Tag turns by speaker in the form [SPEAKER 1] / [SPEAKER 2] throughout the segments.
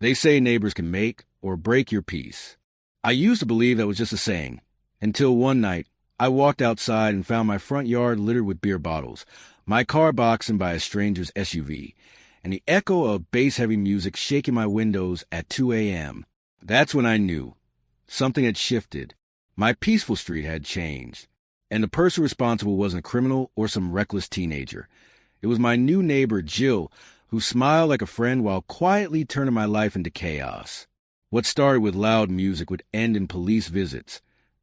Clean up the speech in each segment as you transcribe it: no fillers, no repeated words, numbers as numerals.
[SPEAKER 1] They say neighbors can make or break your peace. I used to believe that was just a saying, until one night I walked outside and found my front yard littered with beer bottles, my car boxed by a stranger's SUV, and the echo of bass-heavy music shaking my windows at 2 a.m. That's when I knew something had shifted. My peaceful street had changed, and the person responsible wasn't a criminal or some reckless teenager. It was my new neighbor, Jill, who smiled like a friend while quietly turning my life into chaos. What started with loud music would end in police visits,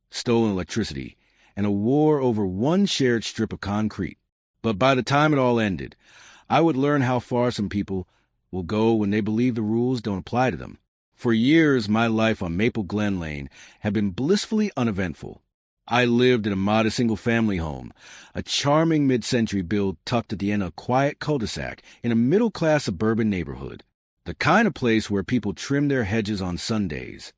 [SPEAKER 1] stolen electricity, and a war over one shared strip of concrete. But by the time it all ended, I would learn how far some people will go when they believe the rules don't apply to them. For years, my life on Maple Glen Lane had been blissfully uneventful. I lived in a modest single-family home, a charming mid-century build tucked at the end of a quiet cul-de-sac in a middle-class suburban neighborhood, the kind of place where people trimmed their hedges on Sundays.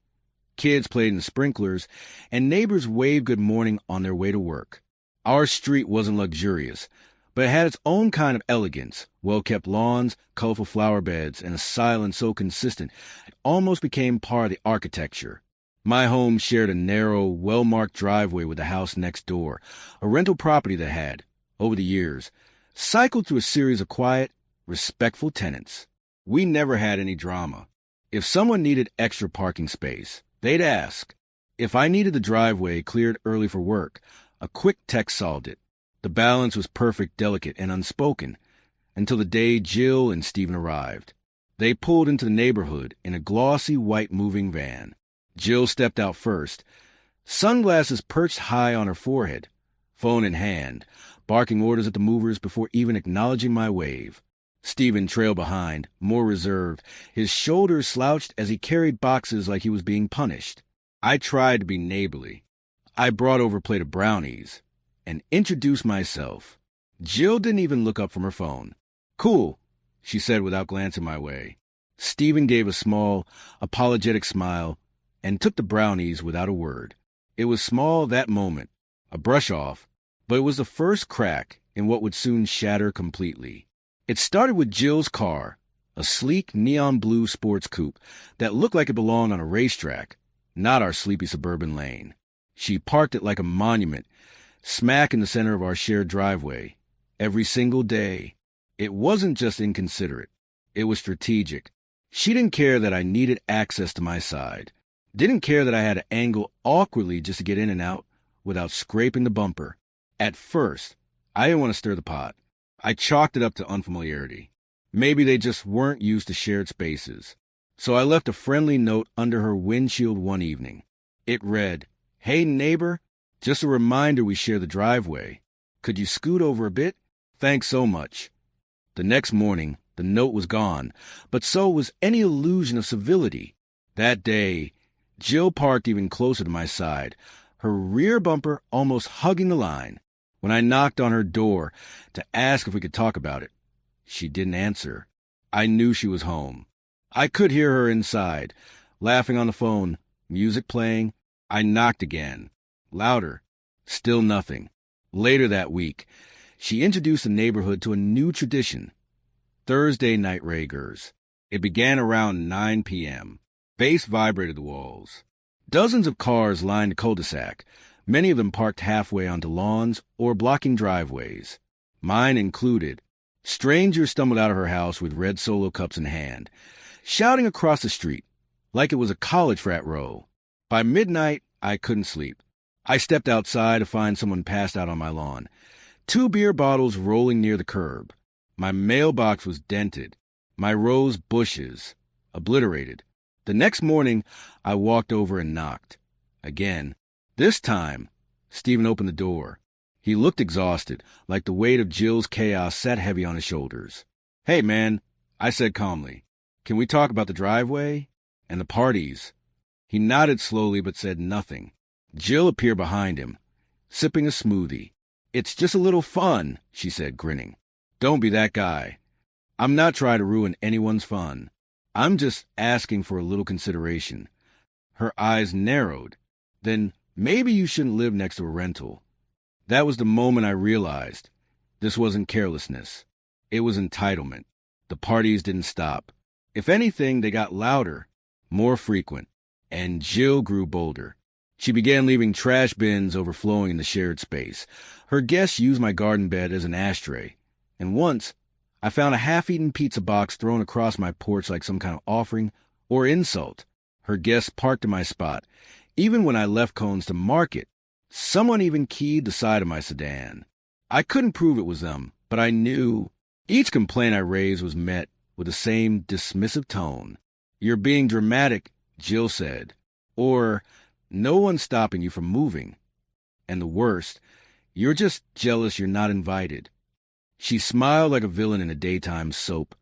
[SPEAKER 1] Kids played in the sprinklers, and neighbors waved good morning on their way to work. Our street wasn't luxurious, but it had its own kind of elegance, well-kept lawns, colorful flower beds, and a silence so consistent it almost became part of the architecture. My home shared a narrow, well-marked driveway with the house next door, a rental property that had, over the years, cycled through a series of quiet, respectful tenants. We never had any drama. If someone needed extra parking space, they'd ask. If I needed the driveway cleared early for work, a quick text solved it. The balance was perfect, delicate, and unspoken, until the day Jill and Stephen arrived. They pulled into the neighborhood in a glossy white moving van. Jill stepped out first, sunglasses perched high on her forehead, phone in hand, barking orders at the movers before even acknowledging my wave. Stephen trailed behind, more reserved, his shoulders slouched as he carried boxes like he was being punished. I tried to be neighborly. I brought over a plate of brownies and introduced myself. Jill didn't even look up from her phone. "Cool," she said without glancing my way. Stephen gave a small, apologetic smile and took the brownies without a word. It was small that moment, a brush-off, but it was the first crack in what would soon shatter completely. It started with Jill's car, a sleek neon blue sports coupe that looked like it belonged on a racetrack, not our sleepy suburban lane. She parked it like a monument, smack in the center of our shared driveway, every single day. It wasn't just inconsiderate. It was strategic. She didn't care that I needed access to my side. Didn't care that I had to angle awkwardly just to get in and out without scraping the bumper. At first, I didn't want to stir the pot. I chalked it up to unfamiliarity. Maybe they just weren't used to shared spaces. So I left a friendly note under her windshield one evening. It read, "Hey neighbor, just a reminder we share the driveway. Could you scoot over a bit? Thanks so much." The next morning, the note was gone, but so was any illusion of civility. That day, Jill parked even closer to my side, her rear bumper almost hugging the line. When I knocked on her door to ask if we could talk about it, she didn't answer. I knew she was home. I could hear her inside, laughing on the phone, music playing. I knocked again. Louder. Still nothing. Later that week, she introduced the neighborhood to a new tradition. Thursday night raggers. It began around 9 p.m. Bass vibrated the walls. Dozens of cars lined the cul-de-sac, many of them parked halfway onto lawns or blocking driveways. Mine included. Strangers stumbled out of her house with red Solo cups in hand, shouting across the street like it was a college frat row. By midnight, I couldn't sleep. I stepped outside to find someone passed out on my lawn, 2 beer bottles rolling near the curb. My mailbox was dented, my rose bushes obliterated. The next morning, I walked over and knocked. Again. This time, Stephen opened the door. He looked exhausted, like the weight of Jill's chaos sat heavy on his shoulders. "Hey, man," I said calmly. "Can we talk about the driveway and the parties?" He nodded slowly but said nothing. Jill appeared behind him, sipping a smoothie. "It's just a little fun," she said, grinning. "Don't be that guy. I'm not trying to ruin anyone's fun. I'm just asking for a little consideration." Her eyes narrowed. "Then maybe you shouldn't live next to a rental." That was the moment I realized this wasn't carelessness. It was entitlement. The parties didn't stop. If anything, they got louder, more frequent, and Jill grew bolder. She began leaving trash bins overflowing in the shared space. Her guests used my garden bed as an ashtray. And once, I found a half-eaten pizza box thrown across my porch like some kind of offering or insult. Her guests parked in my spot. Even when I left cones to market, someone even keyed the side of my sedan. I couldn't prove it was them, but I knew. Each complaint I raised was met with the same dismissive tone. "You're being dramatic," Jill said. Or, "No one's stopping you from moving." And the worst, "You're just jealous you're not invited." She smiled like a villain in a daytime soap.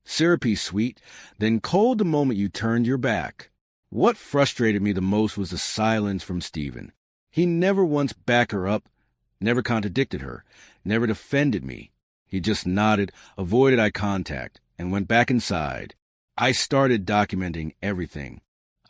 [SPEAKER 1] Syrupy sweet, then cold the moment you turned your back. What frustrated me the most was the silence from Stephen. He never once backed her up, never contradicted her, never defended me. He just nodded, avoided eye contact, and went back inside. I started documenting everything.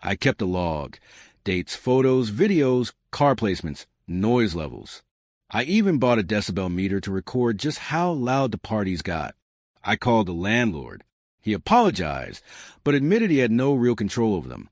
[SPEAKER 1] I kept a log: dates, photos, videos, car placements, noise levels. I even bought a decibel meter to record just how loud the parties got. I called the landlord. He apologized, but admitted he had no real control over them.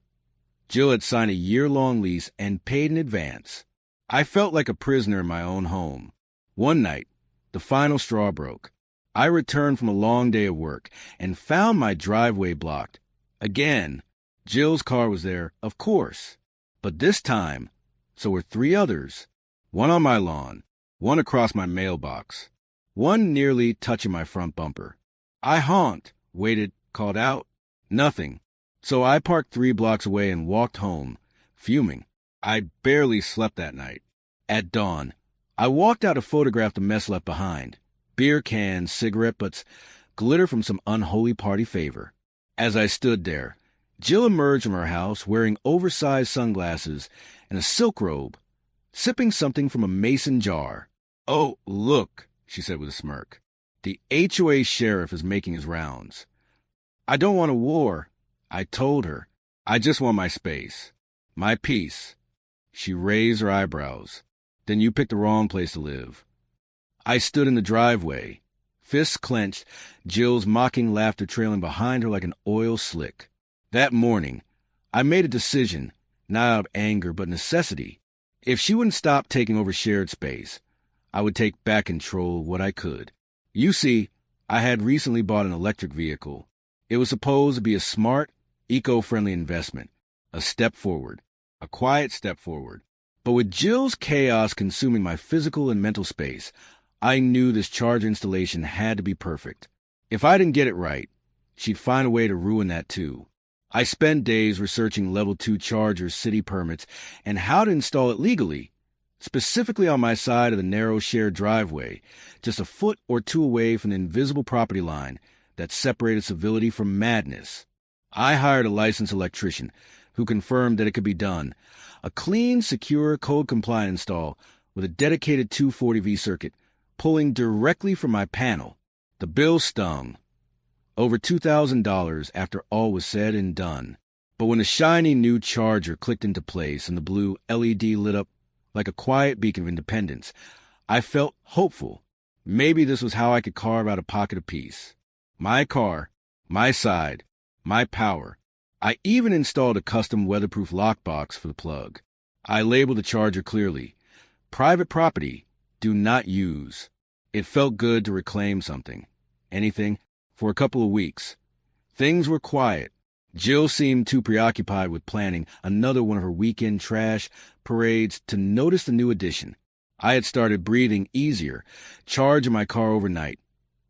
[SPEAKER 1] Jill had signed a year-long lease and paid in advance. I felt like a prisoner in my own home. One night, the final straw broke. I returned from a long day of work and found my driveway blocked. Again, Jill's car was there, of course. But this time, so were 3 others. One on my lawn, one across my mailbox, one nearly touching my front bumper. I honked, waited, called out. Nothing. So I parked 3 blocks away and walked home, fuming. I barely slept that night. At dawn, I walked out to photograph the mess left behind. Beer cans, cigarette butts, glitter from some unholy party favor. As I stood there, Jill emerged from her house wearing oversized sunglasses and a silk robe, sipping something from a mason jar. "Oh, look," she said with a smirk. "The HOA sheriff is making his rounds." "I don't want a war," I told her. "I just want my space. My peace." She raised her eyebrows. "Then you picked the wrong place to live." I stood in the driveway, fists clenched, Jill's mocking laughter trailing behind her like an oil slick. That morning, I made a decision, not out of anger but necessity. If she wouldn't stop taking over shared space, I would take back control what I could. You see, I had recently bought an electric vehicle. It was supposed to be a smart, eco-friendly investment, a step forward, a quiet step forward. But with Jill's chaos consuming my physical and mental space, I knew this charger installation had to be perfect. If I didn't get it right, she'd find a way to ruin that too. I spent days researching level 2 charger city permits and how to install it legally, specifically on my side of the narrow shared driveway, just a foot or 2 away from the invisible property line that separated civility from madness. I hired a licensed electrician who confirmed that it could be done. A clean, secure, code-compliant install with a dedicated 240V circuit pulling directly from my panel. The bill stung. Over $2,000 after all was said and done. But when the shiny new charger clicked into place and the blue LED lit up like a quiet beacon of independence, I felt hopeful. Maybe this was how I could carve out a pocket of peace. My car, my side, my power. I even installed a custom weatherproof lockbox for the plug. I labeled the charger clearly. Private property. Do not use. It felt good to reclaim something. Anything. For a couple of weeks. Things were quiet. Jill seemed too preoccupied with planning another one of her weekend trash parades to notice the new addition. I had started breathing easier, charging my car overnight,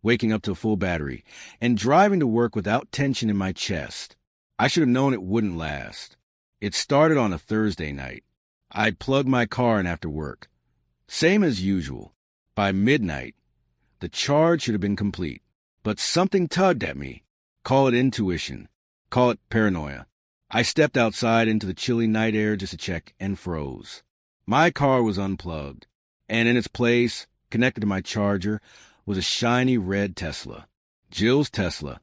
[SPEAKER 1] waking up to a full battery, and driving to work without tension in my chest. I should have known it wouldn't last. It started on a Thursday night. I'd plugged my car in after work. Same as usual. By midnight, the charge should have been complete. But something tugged at me. Call it intuition. Call it paranoia. I stepped outside into the chilly night air just to check and froze. My car was unplugged, and in its place, connected to my charger, was a shiny red Tesla. Jill's Tesla.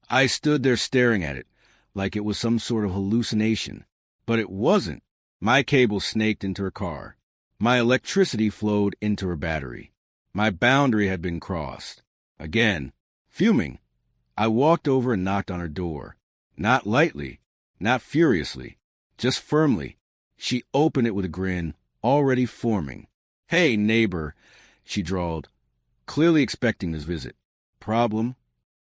[SPEAKER 1] I stood there staring at it like it was some sort of hallucination. But it wasn't. My cable snaked into her car. My electricity flowed into her battery. My boundary had been crossed. Again. Fuming, I walked over and knocked on her door. Not lightly, not furiously, just firmly. She opened it with a grin, already forming. "Hey, neighbor," she drawled, clearly expecting this visit. "Problem?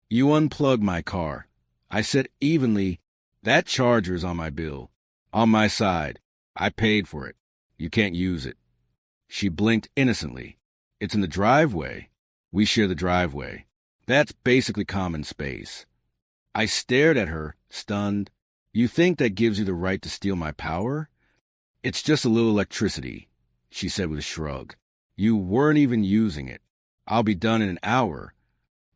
[SPEAKER 1] You unplugged my car." I said evenly, "That charger is on my bill. On my side. I paid for it. You can't use it." She blinked innocently. "It's in the driveway. We share the driveway. That's basically common space." I stared at her, stunned. "You think that gives you the right to steal my power?" "It's just a little electricity," she said with a shrug. "You weren't even using it. I'll be done in an hour."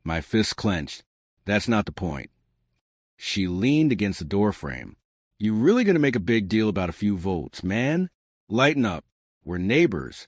[SPEAKER 1] My fists clenched. "That's not the point." She leaned against the doorframe. "You really gonna make a big deal about a few volts, man? Lighten up. We're neighbors."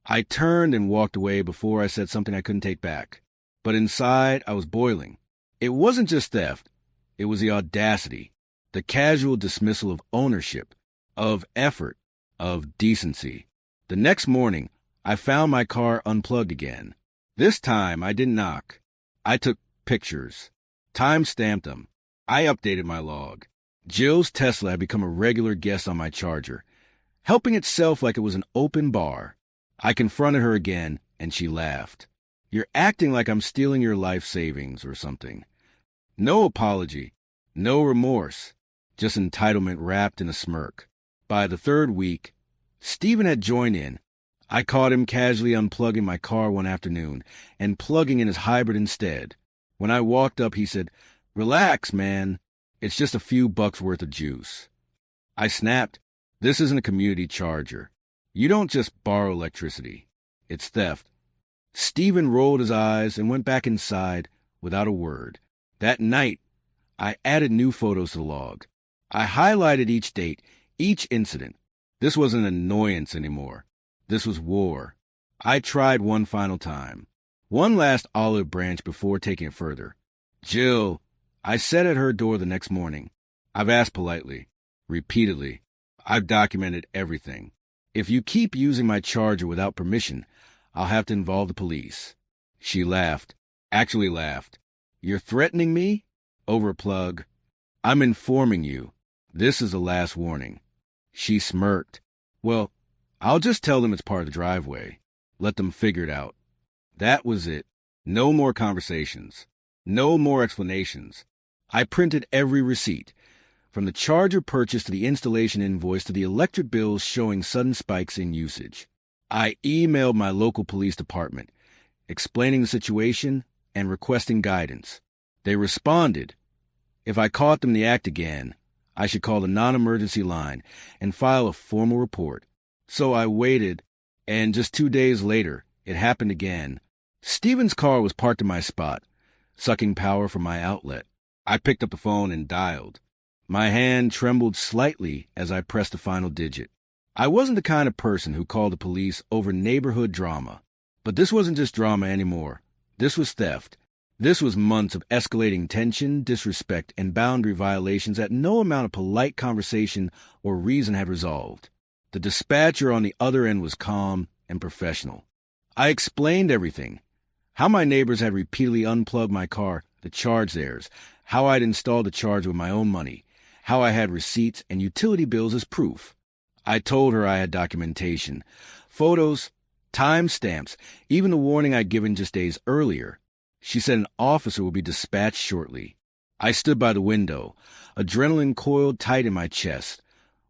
[SPEAKER 1] I turned and walked away before I said something I couldn't take back. But inside, I was boiling. It wasn't just theft. It was the audacity, the casual dismissal of ownership, of effort, of decency. The next morning, I found my car unplugged again. This time, I didn't knock. I took pictures, time-stamped them. I updated my log. Jill's Tesla had become a regular guest on my charger, helping itself like it was an open bar. I confronted her again, and she laughed. "You're acting like I'm stealing your life savings or something." No apology, no remorse, just entitlement wrapped in a smirk. By the third week, Stephen had joined in. I caught him casually unplugging my car one afternoon and plugging in his hybrid instead. When I walked up, he said, "Relax, man. It's just a few bucks worth of juice." I snapped, "This isn't a community charger. You don't just borrow electricity. It's theft." Stephen rolled his eyes and went back inside without a word. That night, I added new photos to the log. I highlighted each date, each incident. This wasn't an annoyance anymore. This was war. I tried one final time. One last olive branch before taking it further. "Jill," I said at her door the next morning. "I've asked politely, repeatedly. I've documented everything. If you keep using my charger without permission, I'll have to involve the police." She laughed. Actually laughed. "You're threatening me? Over a plug? I'm informing you. This is the last warning." She smirked. "Well, I'll just tell them it's part of the driveway. Let them figure it out." That was it. No more conversations. No more explanations. I printed every receipt, from the charger purchase to the installation invoice to the electric bills showing sudden spikes in usage. I emailed my local police department, explaining the situation and requesting guidance. They responded. If I caught them in the act again, I should call the non-emergency line and file a formal report. So I waited, and just 2 days later, it happened again. Stephen's car was parked in my spot, sucking power from my outlet. I picked up the phone and dialed. My hand trembled slightly as I pressed the final digit. I wasn't the kind of person who called the police over neighborhood drama. But this wasn't just drama anymore. This was theft. This was months of escalating tension, disrespect, and boundary violations that no amount of polite conversation or reason had resolved. The dispatcher on the other end was calm and professional. I explained everything. How my neighbors had repeatedly unplugged my car to charge theirs. How I'd installed the charger with my own money. How I had receipts and utility bills as proof. I told her I had documentation, photos, timestamps, even the warning I'd given just days earlier. She said an officer would be dispatched shortly. I stood by the window, adrenaline coiled tight in my chest,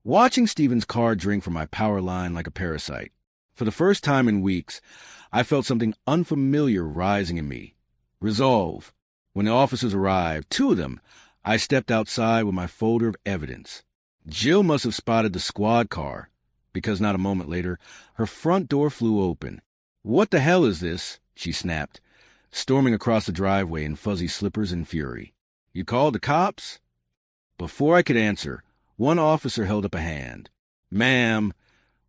[SPEAKER 1] watching Stephen's car drink from my power line like a parasite. For the first time in weeks, I felt something unfamiliar rising in me. Resolve. When the officers arrived, 2 of them, I stepped outside with my folder of evidence. Jill must have spotted the squad car, because not a moment later, her front door flew open. "What the hell is this?" she snapped, storming across the driveway in fuzzy slippers and fury. "You called the cops?" Before I could answer, one officer held up a hand. "Ma'am,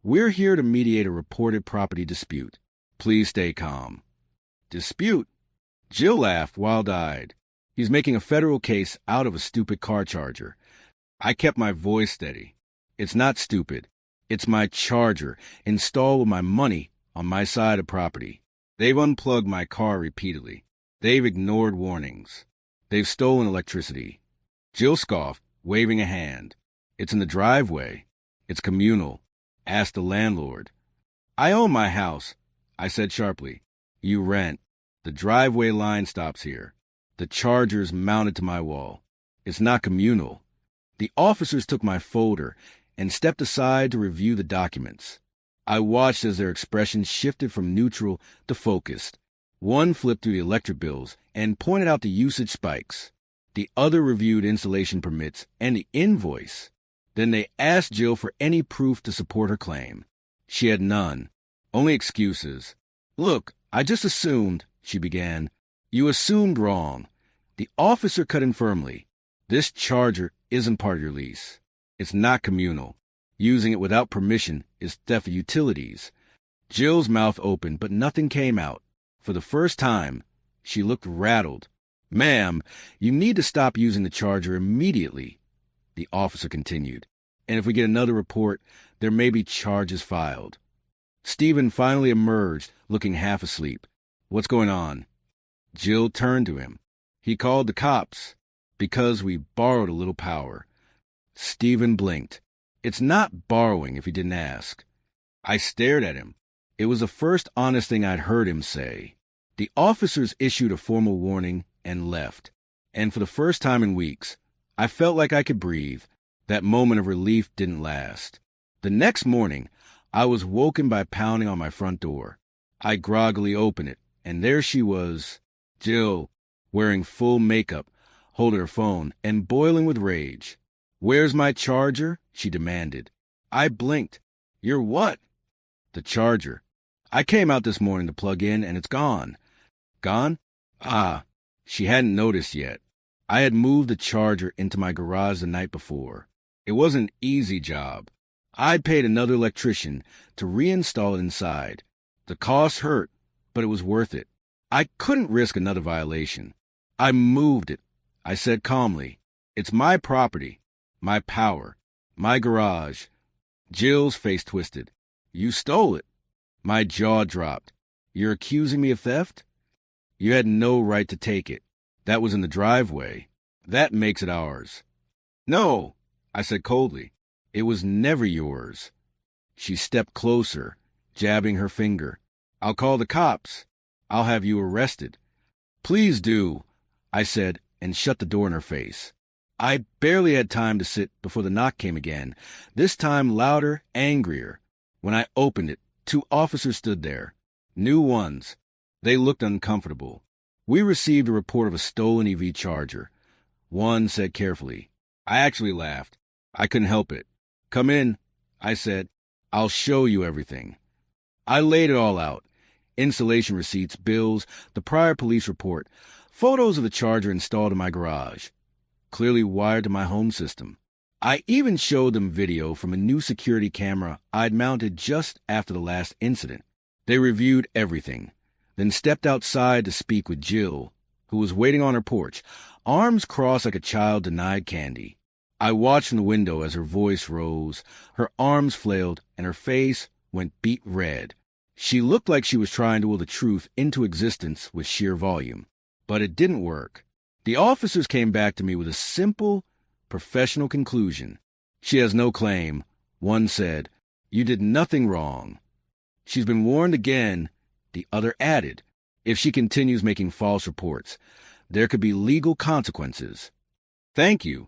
[SPEAKER 1] we're here to mediate a reported property dispute. Please stay calm." "Dispute?" Jill laughed, wild-eyed. "He's making a federal case out of a stupid car charger." I kept my voice steady. "It's not stupid. It's my charger, installed with my money on my side of property. They've unplugged my car repeatedly. They've ignored warnings. They've stolen electricity. Jill scoffed, waving a hand. It's in the driveway. It's communal. Ask the landlord. I own my house, I said sharply. You rent. The driveway line stops here. The charger's mounted to my wall. It's not communal. The officers took my folder and stepped aside to review the documents. I watched as their expressions shifted from neutral to focused. One flipped through the electric bills and pointed out the usage spikes. The other reviewed installation permits and the invoice. Then they asked Jill for any proof to support her claim. She had none, only excuses. Look, I just assumed, she began. You assumed wrong. The officer cut in firmly. This charger isn't part of your lease. It's not communal. Using it without permission is theft of utilities. Jill's mouth opened, but nothing came out. For the first time, she looked rattled. Ma'am, you need to stop using the charger immediately, the officer continued. And if we get another report, there may be charges filed. Stephen finally emerged, looking half asleep. What's going on? Jill turned to him. He called the cops because we borrowed a little power. Stephen blinked. It's not borrowing if he didn't ask. I stared at him. It was the first honest thing I'd heard him say. The officers issued a formal warning and left. And for the first time in weeks, I felt like I could breathe. That moment of relief didn't last. The next morning, I was woken by pounding on my front door. I groggily opened it, and there she was, Jill, wearing full makeup, holding her phone, and boiling with rage. Where's my charger? She demanded. I blinked. Your what? The charger. I came out this morning to plug in, and it's gone. Gone? Ah, she hadn't noticed yet. I had moved the charger into my garage the night before. It wasn't an easy job. I'd paid another electrician to reinstall it inside. The cost hurt, but it was worth it. I couldn't risk another violation. I moved it. I said calmly, it's my property, my power, my garage. Jill's face twisted. You stole it. My jaw dropped. You're accusing me of theft? You had no right to take it. That was in the driveway. That makes it ours. No, I said coldly. It was never yours. She stepped closer, jabbing her finger. I'll call the cops. I'll have you arrested. Please do, I said, and shut the door in her face. I barely had time to sit before the knock came again, this time louder, angrier. When I opened it, 2 officers stood there. New ones. They looked uncomfortable. We received a report of a stolen EV charger. One said carefully. I actually laughed. I couldn't help it. Come in, I said. I'll show you everything. I laid it all out. Installation receipts, bills, the prior police report, photos of the charger installed in my garage, clearly wired to my home system. I even showed them video from a new security camera I'd mounted just after the last incident. They reviewed everything, then stepped outside to speak with Jill, who was waiting on her porch, arms crossed like a child denied candy. I watched from the window as her voice rose, her arms flailed, and her face went beet red. She looked like she was trying to will the truth into existence with sheer volume. But it didn't work. The officers came back to me with a simple, professional conclusion. She has no claim. One said, you did nothing wrong. She's been warned again, the other added. If she continues making false reports, there could be legal consequences. Thank you,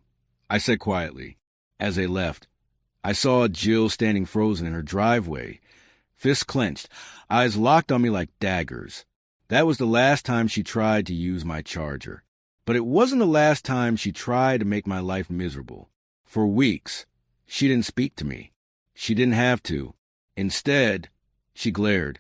[SPEAKER 1] I said quietly. As they left, I saw Jill standing frozen in her driveway, fists clenched, eyes locked on me like daggers. That was the last time she tried to use my charger. But it wasn't the last time she tried to make my life miserable. For weeks, she didn't speak to me. She didn't have to. Instead, she glared.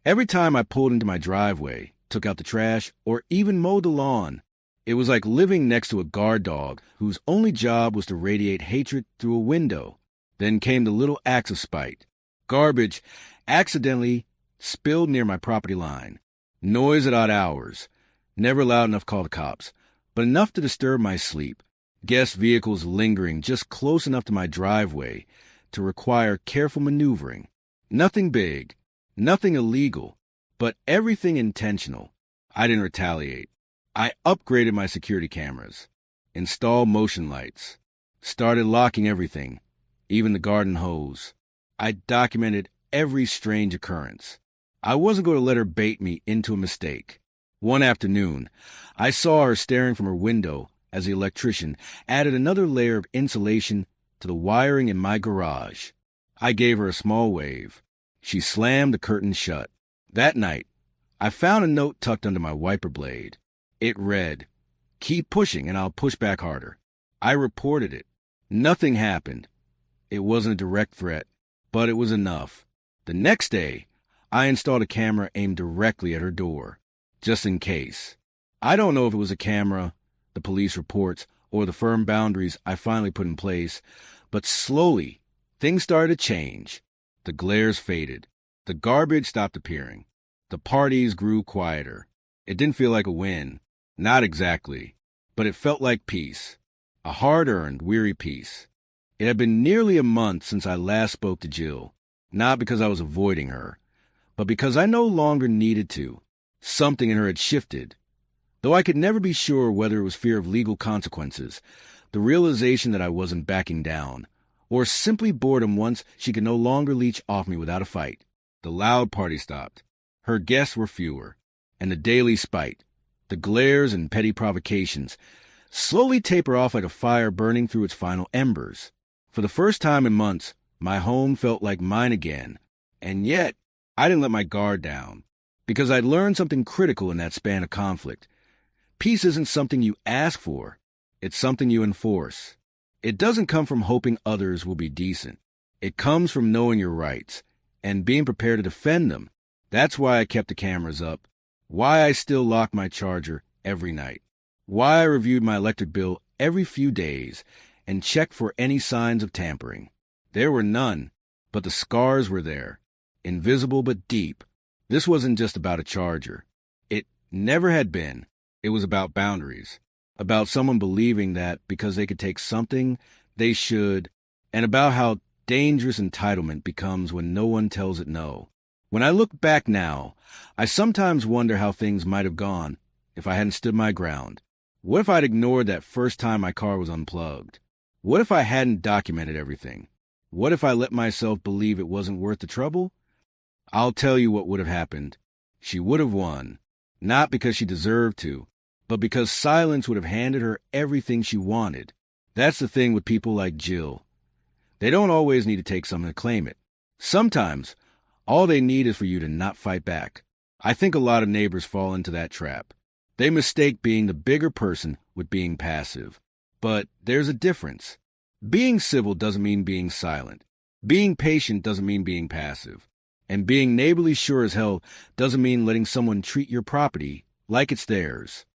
[SPEAKER 1] Every time I pulled into my driveway, took out the trash, or even mowed the lawn, it was like living next to a guard dog whose only job was to radiate hatred through a window. Then came the little acts of spite. Garbage accidentally spilled near my property line. Noise at odd hours. Never loud enough to call the cops, but enough to disturb my sleep. Guest vehicles lingering just close enough to my driveway to require careful maneuvering. Nothing big, nothing illegal, but everything intentional. I didn't retaliate. I upgraded my security cameras. installed motion lights, started locking everything, even the garden hose. I documented every strange occurrence. I wasn't going to let her bait me into a mistake. One afternoon, I saw her staring from her window as the electrician added another layer of insulation to the wiring in my garage. I gave her a small wave. She slammed the curtain shut. That night, I found a note tucked under my wiper blade. It read, "Keep pushing and I'll push back harder." I reported it. Nothing happened. It wasn't a direct threat, but it was enough. The next day, I installed a camera aimed directly at her door, just in case. I don't know if it was a camera, the police reports, or the firm boundaries I finally put in place, but slowly, things started to change. The glares faded. The garbage stopped appearing. The parties grew quieter. It didn't feel like a win. Not exactly. But it felt like peace. A hard-earned, weary peace. It had been nearly a month since I last spoke to Jill. Not because I was avoiding her, but because I no longer needed to. Something in her had shifted. Though I could never be sure whether it was fear of legal consequences, the realization that I wasn't backing down, or simply boredom once she could no longer leech off me without a fight. The loud party stopped. Her guests were fewer, and the daily spite, the glares and petty provocations, slowly taper off like a fire burning through its final embers. For the first time in months, my home felt like mine again, and yet I didn't let my guard down, because I'd learned something critical in that span of conflict. Peace isn't something you ask for, it's something you enforce. It doesn't come from hoping others will be decent. It comes from knowing your rights and being prepared to defend them. That's why I kept the cameras up, why I still lock my charger every night, why I reviewed my electric bill every few days and checked for any signs of tampering. There were none, but the scars were there, invisible but deep. This wasn't just about a charger. It never had been. It was about boundaries, about someone believing that because they could take something, they should, and about how dangerous entitlement becomes when no one tells it no. When I look back now, I sometimes wonder how things might have gone if I hadn't stood my ground. What if I'd ignored that first time my car was unplugged? What if I hadn't documented everything? What if I let myself believe it wasn't worth the trouble? I'll tell you what would have happened. She would have won, not because she deserved to, but because silence would have handed her everything she wanted. That's the thing with people like Jill. They don't always need to take something to claim it. Sometimes, all they need is for you to not fight back. I think a lot of neighbors fall into that trap. They mistake being the bigger person with being passive. But there's a difference. Being civil doesn't mean being silent. Being patient doesn't mean being passive. And being neighborly sure as hell doesn't mean letting someone treat your property like it's theirs.